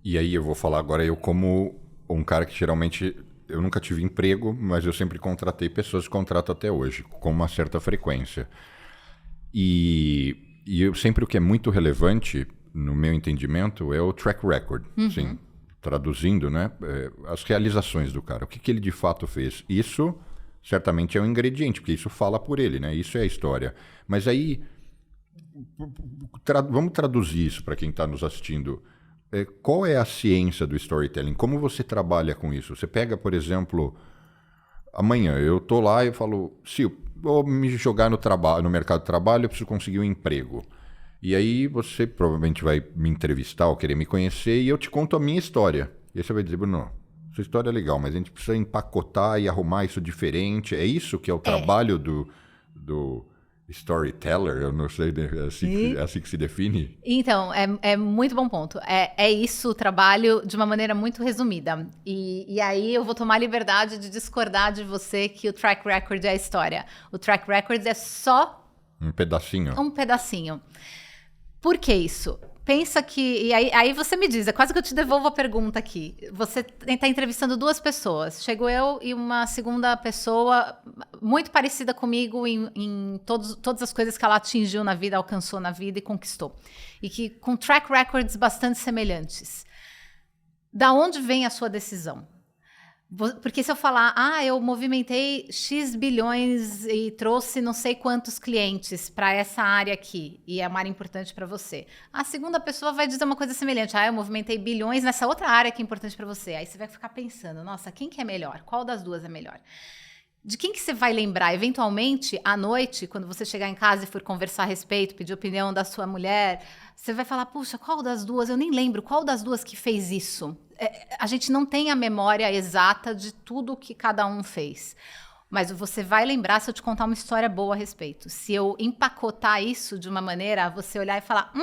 E aí eu vou falar agora, eu como um cara que geralmente... Eu nunca tive emprego, mas eu sempre contratei pessoas que contrato até hoje, com uma certa frequência. E eu, sempre o que é muito relevante, no meu entendimento, é o track record. Sim, traduzindo, né? As realizações do cara. O que ele de fato fez. Isso, certamente, é um ingrediente, porque isso fala por ele, né? Isso é a história. Mas aí, vamos traduzir isso para quem está nos assistindo. Qual é a ciência do storytelling? Como você trabalha com isso? Você pega, por exemplo, amanhã eu tô lá e falo, se eu vou me jogar no mercado de trabalho, eu preciso conseguir um emprego. E aí você provavelmente vai me entrevistar ou querer me conhecer e eu te conto a minha história. E aí você vai dizer, Bruno, sua história é legal, mas a gente precisa empacotar e arrumar isso diferente. É isso que é o trabalho do storyteller? Eu não sei, é assim que se define? Então, é muito bom ponto. É isso o trabalho de uma maneira muito resumida. E aí eu vou tomar a liberdade de discordar de você que o track record é a história. O track record é só... Um pedacinho. Um pedacinho. Por que isso? Pensa que... E aí você me diz, é quase que eu te devolvo a pergunta aqui. Você está entrevistando duas pessoas. Chego eu e uma segunda pessoa muito parecida comigo em todas as coisas que ela atingiu na vida, alcançou na vida e conquistou. E que com track records bastante semelhantes. Da onde vem a sua decisão? Porque se eu falar, eu movimentei X bilhões e trouxe não sei quantos clientes para essa área aqui, e é uma área importante para você. A segunda pessoa vai dizer uma coisa semelhante, eu movimentei bilhões nessa outra área que é importante para você. Aí você vai ficar pensando, nossa, quem que é melhor? Qual das duas é melhor? De quem que você vai lembrar? Eventualmente, à noite, quando você chegar em casa e for conversar a respeito, pedir opinião da sua mulher, você vai falar, puxa, qual das duas? Eu nem lembro, qual das duas que fez isso? A gente não tem a memória exata de tudo que cada um fez. Mas você vai lembrar se eu te contar uma história boa a respeito. Se eu empacotar isso de uma maneira, você olhar e falar,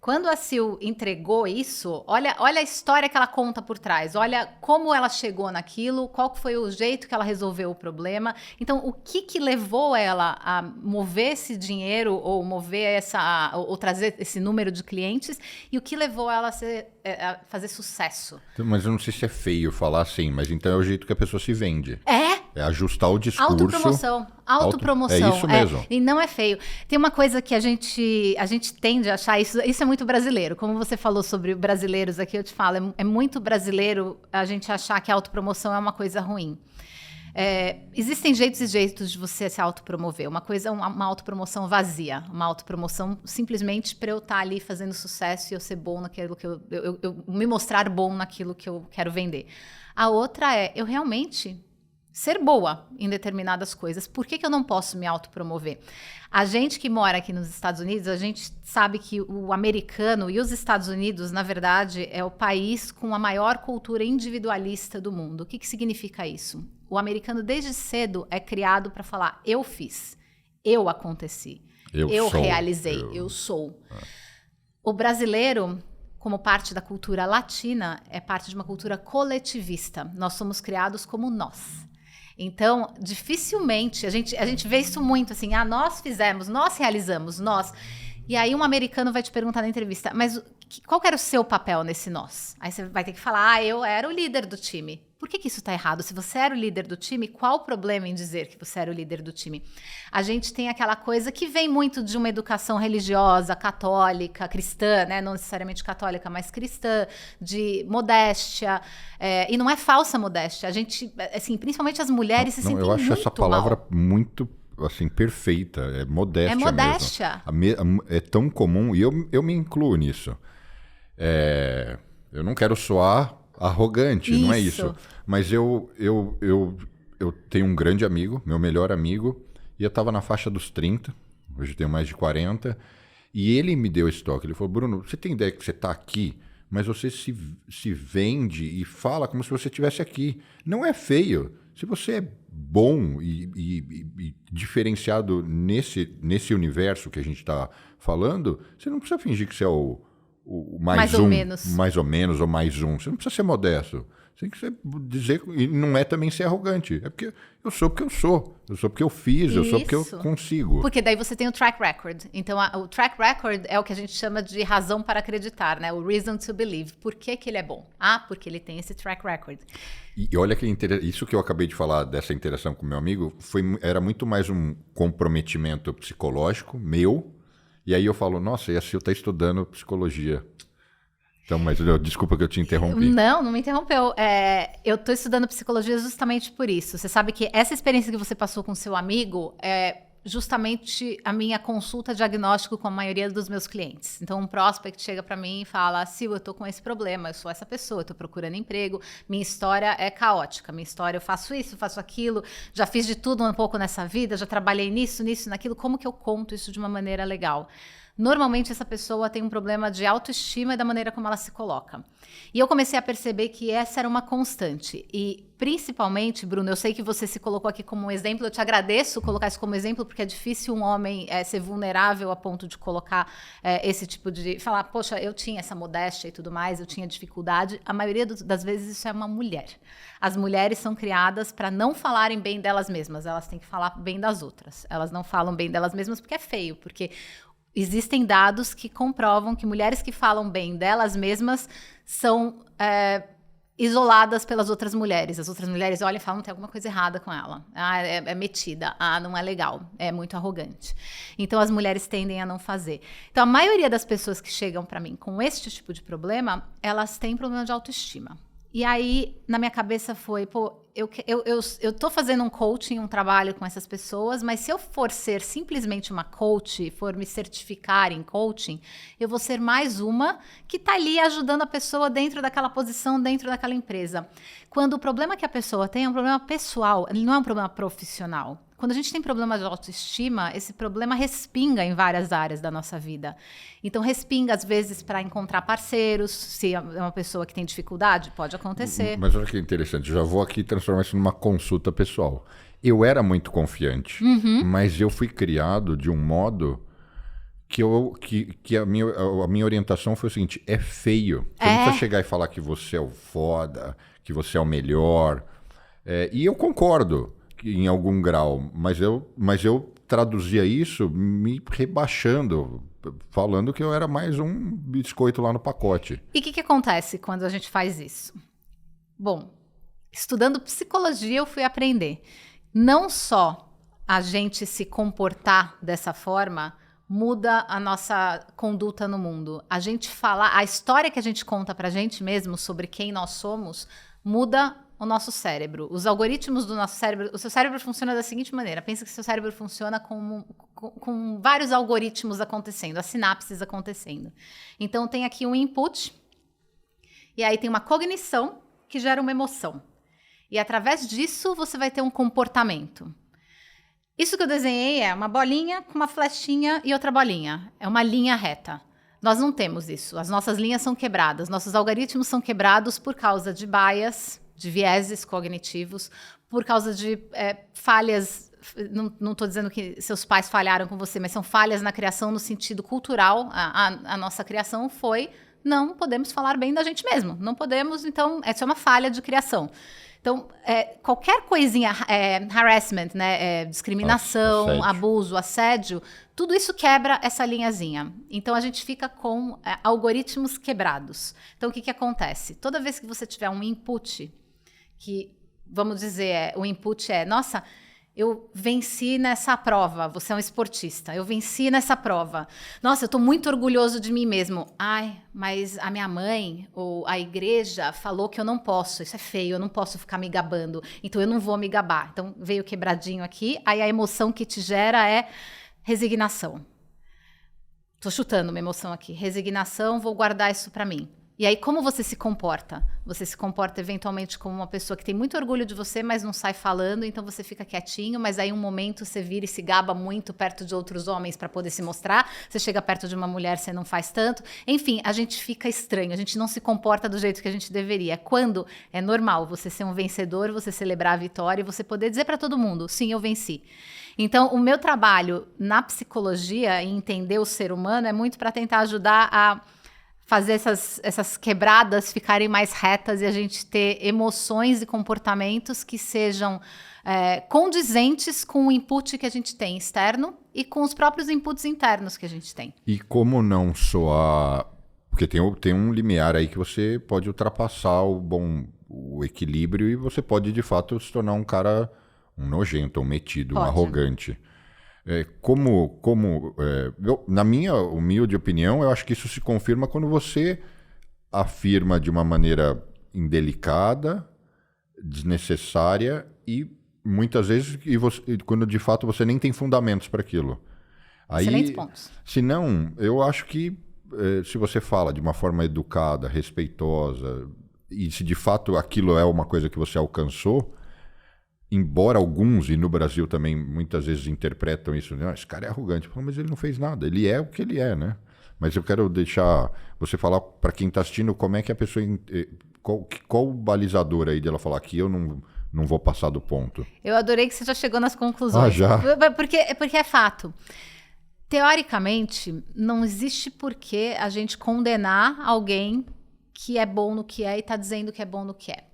quando a Sil entregou isso, olha a história que ela conta por trás, olha como ela chegou naquilo, qual foi o jeito que ela resolveu o problema. Então, o que levou ela a mover esse dinheiro ou mover ou trazer esse número de clientes e o que levou ela a fazer sucesso. Mas eu não sei se é feio falar assim, mas então é o jeito que a pessoa se vende. É ajustar o discurso. Autopromoção. É isso mesmo. E não é feio. Tem uma coisa que a gente tende a achar, isso é muito brasileiro. Como você falou sobre brasileiros aqui, eu te falo, é muito brasileiro a gente achar que a autopromoção é uma coisa ruim. Existem jeitos e jeitos de você se autopromover. Uma coisa é uma autopromoção vazia, uma autopromoção simplesmente para eu estar ali fazendo sucesso e eu ser bom naquilo que eu me mostrar bom naquilo que eu quero vender. A outra é eu realmente ser boa em determinadas coisas. Por que eu não posso me autopromover? A gente que mora aqui nos Estados Unidos, a gente sabe que o americano e os Estados Unidos, na verdade, é o país com a maior cultura individualista do mundo. O que significa isso? O americano, desde cedo, é criado para falar, eu fiz, eu aconteci, eu realizei, eu sou. O brasileiro, como parte da cultura latina, é parte de uma cultura coletivista. Nós somos criados como nós. Então, dificilmente, a gente vê isso muito assim, nós fizemos, nós realizamos, nós. E aí um americano vai te perguntar na entrevista, mas qual que era o seu papel nesse nós? Aí você vai ter que falar, eu era o líder do time. Por que isso está errado? Se você era o líder do time, qual o problema em dizer que você era o líder do time? A gente tem aquela coisa que vem muito de uma educação religiosa, católica, cristã, né? Não necessariamente católica, mas cristã, de modéstia. E não é falsa modéstia. A gente, assim, principalmente as mulheres se sentem muito mal. Eu acho essa palavra muito... assim, perfeita, é modéstia. É modéstia. Mesmo. É tão comum, e eu me incluo nisso. Eu não quero soar arrogante, não é isso. Mas eu tenho um grande amigo, meu melhor amigo, e eu estava na faixa dos 30, hoje eu tenho mais de 40, e ele me deu esse toque. Ele falou, Bruno, você tem ideia que você está aqui, mas você se vende e fala como se você estivesse aqui. Não é feio. Se você é bom e diferenciado nesse universo que a gente está falando, você não precisa fingir que você é o mais um, mais ou menos, ou mais um. Você não precisa ser modesto. Você tem que dizer, e não é também ser arrogante. É porque eu sou porque eu sou. Eu sou porque eu fiz, eu sou porque eu consigo. Porque daí você tem o track record. Então, o track record é o que a gente chama de razão para acreditar, né? O reason to believe. Por que ele é bom? Porque ele tem esse track record. E olha que isso que eu acabei de falar dessa interação com meu amigo era muito mais um comprometimento psicológico meu. E aí eu falo, nossa, e a Sil está estudando psicologia. Então, mas desculpa que eu te interrompi. Não me interrompeu. Eu estou estudando psicologia justamente por isso. Você sabe que essa experiência que você passou com seu amigo é justamente a minha consulta diagnóstico com a maioria dos meus clientes. Então, um prospect chega para mim e fala, Sil, eu estou com esse problema, eu sou essa pessoa, eu estou procurando emprego, minha história é caótica, minha história eu faço isso, faço aquilo, já fiz de tudo um pouco nessa vida, já trabalhei nisso, naquilo, como que eu conto isso de uma maneira legal? Normalmente essa pessoa tem um problema de autoestima e da maneira como ela se coloca. E eu comecei a perceber que essa era uma constante. E principalmente, Bruno, eu sei que você se colocou aqui como um exemplo, eu te agradeço colocar isso como exemplo, porque é difícil um homem ser vulnerável a ponto de colocar esse tipo de... Falar, poxa, eu tinha essa modéstia e tudo mais, eu tinha dificuldade. A maioria das vezes isso é uma mulher. As mulheres são criadas para não falarem bem delas mesmas, elas têm que falar bem das outras. Elas não falam bem delas mesmas porque é feio, porque... Existem dados que comprovam que mulheres que falam bem delas mesmas são isoladas pelas outras mulheres. As outras mulheres olham e falam, tem alguma coisa errada com ela. É metida. Não é legal. É muito arrogante. Então, as mulheres tendem a não fazer. Então, a maioria das pessoas que chegam para mim com este tipo de problema, elas têm problema de autoestima. E aí, na minha cabeça foi, eu tô fazendo um coaching, um trabalho com essas pessoas, mas se eu for ser simplesmente uma coach, for me certificar em coaching, eu vou ser mais uma que tá ali ajudando a pessoa dentro daquela posição, dentro daquela empresa. Quando o problema que a pessoa tem é um problema pessoal, ele não é um problema profissional. Quando a gente tem problema de autoestima, esse problema respinga em várias áreas da nossa vida. Então, respinga, às vezes, para encontrar parceiros. Se é uma pessoa que tem dificuldade, pode acontecer. Mas olha que interessante, já vou aqui transformar isso numa consulta pessoal. Eu era muito confiante, mas eu fui criado de um modo que a minha orientação foi o seguinte, é feio. Você não precisa chegar e falar que você é o foda, que você é o melhor. E eu concordo em algum grau, mas eu traduzia isso me rebaixando, falando que eu era mais um biscoito lá no pacote. E o que acontece quando a gente faz isso? Bom, estudando psicologia eu fui aprender. Não só a gente se comportar dessa forma muda a nossa conduta no mundo. A gente falar, a história que a gente conta pra gente mesmo sobre quem nós somos muda o nosso cérebro. Os algoritmos do nosso cérebro... O seu cérebro funciona da seguinte maneira. Pensa que seu cérebro funciona com vários algoritmos acontecendo, as sinapses acontecendo. Então, tem aqui um input, e aí tem uma cognição que gera uma emoção. E através disso, você vai ter um comportamento. Isso que eu desenhei é uma bolinha com uma flechinha e outra bolinha. É uma linha reta. Nós não temos isso. As nossas linhas são quebradas. Nossos algoritmos são quebrados por causa de bias, de vieses cognitivos, por causa de falhas. Não estou dizendo que seus pais falharam com você, mas são falhas na criação no sentido cultural. A nossa criação foi, não podemos falar bem da gente mesmo. Não podemos, então, essa é uma falha de criação. Então, qualquer coisinha, harassment, né, discriminação, assédio. Abuso, assédio, tudo isso quebra essa linhazinha. Então, a gente fica com algoritmos quebrados. Então, o que acontece? Toda vez que você tiver um input, que, vamos dizer, o input nossa, eu venci nessa prova, você é um esportista, eu venci nessa prova. Nossa, eu estou muito orgulhoso de mim mesmo. Ai, mas a minha mãe ou a igreja falou que eu não posso, isso é feio, eu não posso ficar me gabando, então eu não vou me gabar. Então veio quebradinho aqui, aí a emoção que te gera é resignação. Estou chutando uma emoção aqui, resignação, vou guardar isso para mim. E aí, como você se comporta? Você se comporta eventualmente como uma pessoa que tem muito orgulho de você, mas não sai falando, então você fica quietinho, mas aí um momento você vira e se gaba muito perto de outros homens para poder se mostrar. Você chega perto de uma mulher, você não faz tanto. Enfim, a gente fica estranho, a gente não se comporta do jeito que a gente deveria. Quando é normal você ser um vencedor, você celebrar a vitória e você poder dizer para todo mundo, sim, eu venci. Então, o meu trabalho na psicologia, em entender o ser humano, é muito para tentar ajudar a fazer essas quebradas ficarem mais retas e a gente ter emoções e comportamentos que sejam condizentes com o input que a gente tem externo e com os próprios inputs internos que a gente tem. E como não soar... Porque tem um limiar aí que você pode ultrapassar o equilíbrio e você pode, de fato, se tornar um cara um nojento, um metido, um arrogante. Na minha humilde opinião, eu acho que isso se confirma quando você afirma de uma maneira indelicada, desnecessária e muitas vezes quando de fato você nem tem fundamentos para aquilo. Excelentes pontos. Se não, eu acho que se você fala de uma forma educada, respeitosa, e se de fato aquilo é uma coisa que você alcançou, embora alguns, e no Brasil também muitas vezes interpretam isso, né? Esse cara é arrogante, mas ele não fez nada, ele é o que ele é, né? Mas eu quero deixar você falar para quem está assistindo como é que a pessoa... Qual o balizador aí dela falar que eu não vou passar do ponto? Eu adorei que você já chegou nas conclusões. Já? Porque é fato. Teoricamente, não existe por que a gente condenar alguém que é bom no que é e está dizendo que é bom no que é.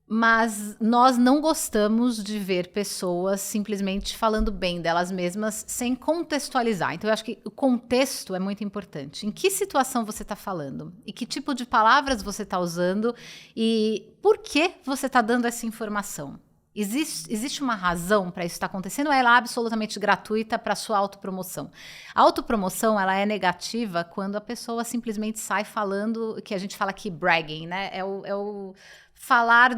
Mas nós não gostamos de ver pessoas simplesmente falando bem delas mesmas sem contextualizar. Então, eu acho que o contexto é muito importante. Em que situação você está falando? E que tipo de palavras você está usando? E por que você está dando essa informação? Existe uma razão para isso estar acontecendo ou ela é absolutamente gratuita para a sua autopromoção? A autopromoção, ela é negativa quando a pessoa simplesmente sai falando, que a gente fala aqui bragging, né? É o falar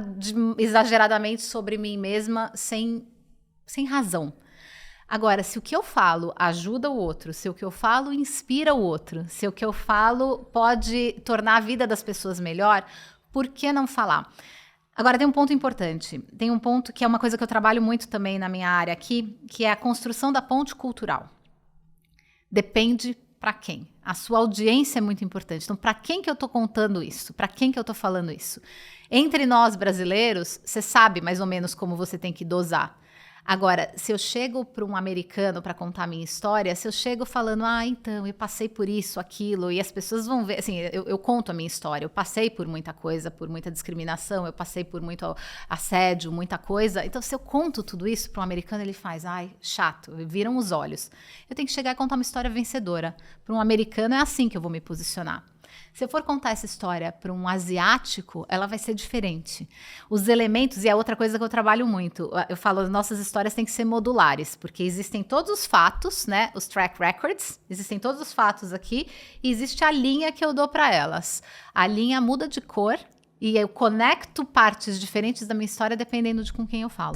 exageradamente sobre mim mesma sem razão. Agora, se o que eu falo ajuda o outro, se o que eu falo inspira o outro, se o que eu falo pode tornar a vida das pessoas melhor, por que não falar? Agora, tem um ponto importante. Tem um ponto que é uma coisa que eu trabalho muito também na minha área aqui, que é a construção da ponte cultural. Depende para quem. A sua audiência é muito importante. Então, para quem que eu estou contando isso? Para quem que eu estou falando isso? Entre nós brasileiros, você sabe mais ou menos como você tem que dosar. Agora, se eu chego para um americano para contar a minha história, se eu chego falando, então, eu passei por isso, aquilo, e as pessoas vão ver, assim, eu conto a minha história, eu passei por muita coisa, por muita discriminação, eu passei por muito assédio, muita coisa. Então, se eu conto tudo isso para um americano, ele faz, chato, viram os olhos. Eu tenho que chegar e contar uma história vencedora. Para um americano, é assim que eu vou me posicionar. Se eu for contar essa história para um asiático, ela vai ser diferente. Os elementos, e é outra coisa que eu trabalho muito, eu falo, as nossas histórias têm que ser modulares, porque existem todos os fatos, né, os track records, existem todos os fatos aqui, e existe a linha que eu dou para elas. A linha muda de cor, e eu conecto partes diferentes da minha história dependendo de com quem eu falo.